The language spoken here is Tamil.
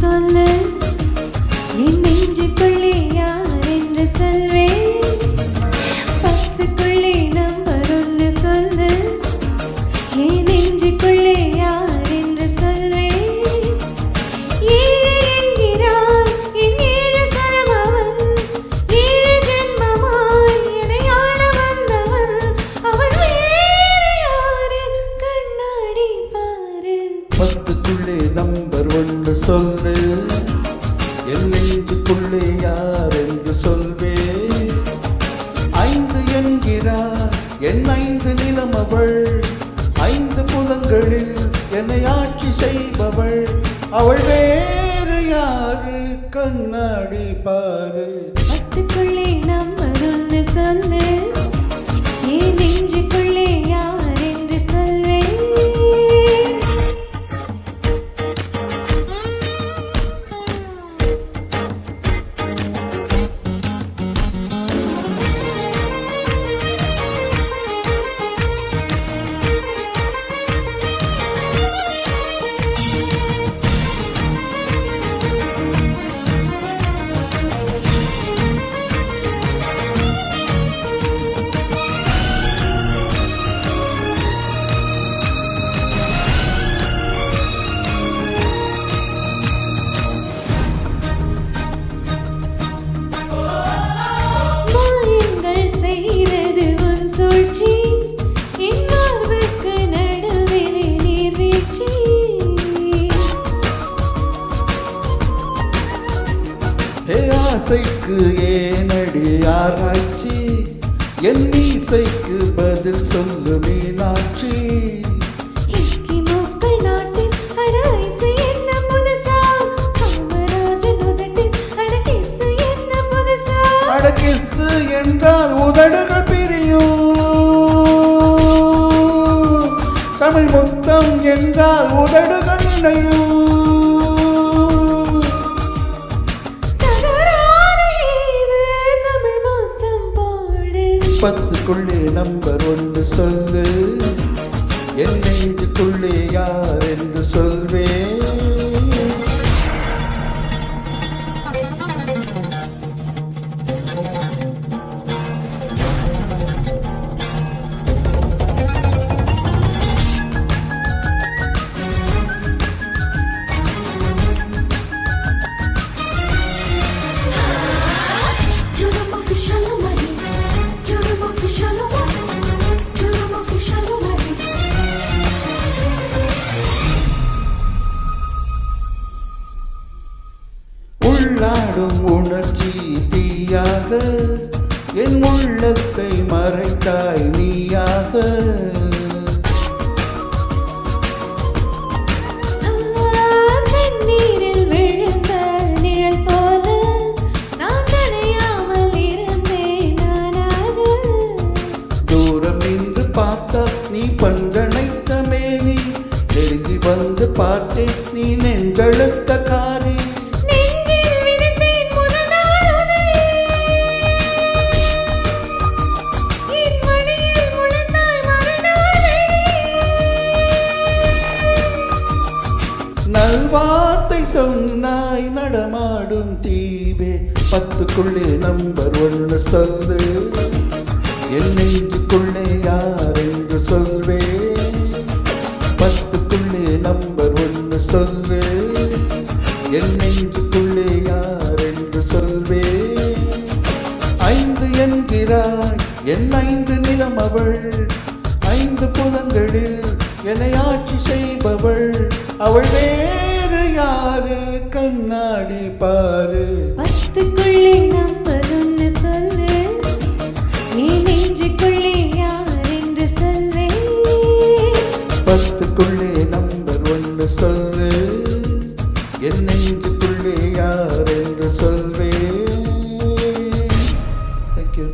சொல்லு, என் நெஞ்சுக்குள்ளே யார் என்று சொல்வேன். பத்துக்குள்ளே நம்பர் ஒன்று சொல்லு, என் நெஞ்சுக்குள்ளே யார் என்று சொல்வேன். ஏழு என்கிறார் என் ஏழு சரம் அவன், ஏழு ஜென்மமாய் என்னை ஆள வந்தவன். அவன் வேறு யாரு, கண்ணாடி பாரு. பத்துக்குள்ளே நம்பர் ஒன்று சொல்லு, என் நெஞ்சுக்குள்ளே யார் என்று சொல்வேன். ஐந்து என்கிறார் என் ஐந்து நிலம் அவள், ஐந்து புலங்களில் என்னை ஆட்சி செய்பவள். அவள் வேறு யாரு, கண்ணாடி பாரு. பத்துக்குள்ளே நம்பர் ஒன்று சொல்லு, என் நெஞ்சுக்குள்ளே யார் என்று சொல்வேன். மாயங்கள் செய்தது உன் சூழ்ச்சி, என் மார்புக்கு நடுவிலே நீர்வீழ்ச்சி. ஹே ஆசைக்கு ஏனடி ஆராய்ச்சி, என் இசைக்கு பதில் சொல்லு மீனாட்சி. எஸ்கிமோக்கள் நாட்டின் அட ஐசு என்ன புதுசா, காமராஜன் உதட்டின் அட கிசு என்ன புதுசா. அடக்கிசு என்றால் உதடுகள் பிரியும், தமிழ் முத்தம் என்றால் உதடுகள் இணையும். தகராறு ஏது, தமிழ் மொத்தம் போடு. பத்துக்குள்ளே நம்பர் ஒன்று சொல்லு, என் நெஞ்சுக்குள்ளே யார் என்று சொல்வேன். Jurum official mari, jurum official mari, jurum official mari. உள்ளாடும் உணர்ச்சி தீயாக என் உள்ளத்தை மறைத்தாய் நீயாக. தண்ணீரில் விழுந்த நிழல் போல நான் நனையாமல் இருந்தேன் நானாக. தூரம் நின்று பார்த்தா நீ பஞ்சனைத்த மேனி, நெருங்கி வந்து பார்த்தேன் நீ நெஞ்செழுத்த காரி. நெஞ்சில் விதைத்தேன் முதல் நாள் உனை, என் மடியில் முளைத்தாய் மறுநாள் வெளியே. நல்வார்த்தை சொன்னாய் நடமாடும் தீவே. பத்துக்குள்ளே நம்பர் ஒன்று சொல்லு, என் நெஞ்சுக்குள்ளே யார் என்று சொல்வேன். பத்துக்குள்ளே நம்பர் ஒன்று சொல்லு, என் நெஞ்சுக்குள்ளே யார் என்று சொல்வேன். ஐந்து என்கிறாய் என் ஐந்து நிலம் அவள், ஐந்து புலங்களில் என்னை ஆட்சி செய்பவள். அவள் வேறு யாரு, கண்ணாடி பாரு. பத்துக்குள்ளே நம்பர் ஒன்று சொல்லு, என் நெஞ்சுக்குள்ளே யார் என்று சொல்வேன். பத்துக்குள்ளே நம்பர் ஒன்று சொல்லு, என் நெஞ்சுக்குள்ளே யார் என்று சொல்வேன். தேங்க்யூ.